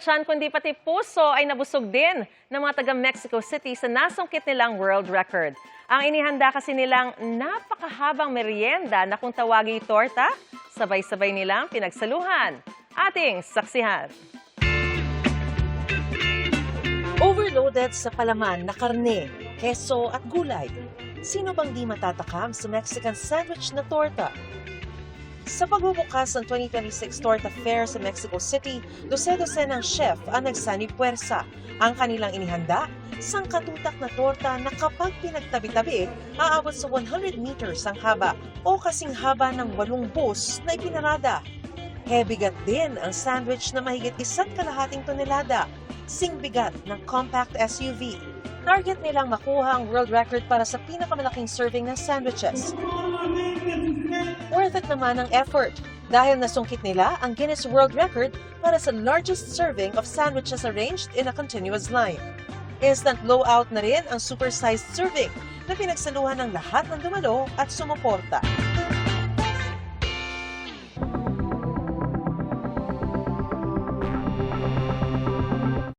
tiyan kundi pati puso ay nabusog din ng mga taga Mexico City sa nasungkit nilang world record. Ang inihanda kasi nilang napakahabang merienda na kung tawagi torta, sabay-sabay nilang pinagsaluhan. Ating saksihan. Overloaded sa palaman na karne, keso at gulay. Sino bang di matatakam sa Mexican sandwich na torta? Sa pagbubukas ng 2026 Torta Fair sa Mexico City, dose-dose ng chef ang nagsani-puwersa. Ang kanilang inihanda, sangkatutak na torta na kapag pinagtabi-tabi, aabot sa 100 meters ang haba o kasing haba ng 8 bus na ipinarada. Hebigat din ang sandwich na mahigit 1.5 tonelada, singbigat ng compact SUV. Target nilang makuha ang world record para sa pinakamalaking serving ng sandwiches. Worth it naman ang effort dahil nasungkit nila ang Guinness World Record para sa largest serving of sandwiches arranged in a continuous line. Instant blowout na rin ang super-sized serving na pinagsaluhan ng lahat ng dumalo at sumuporta.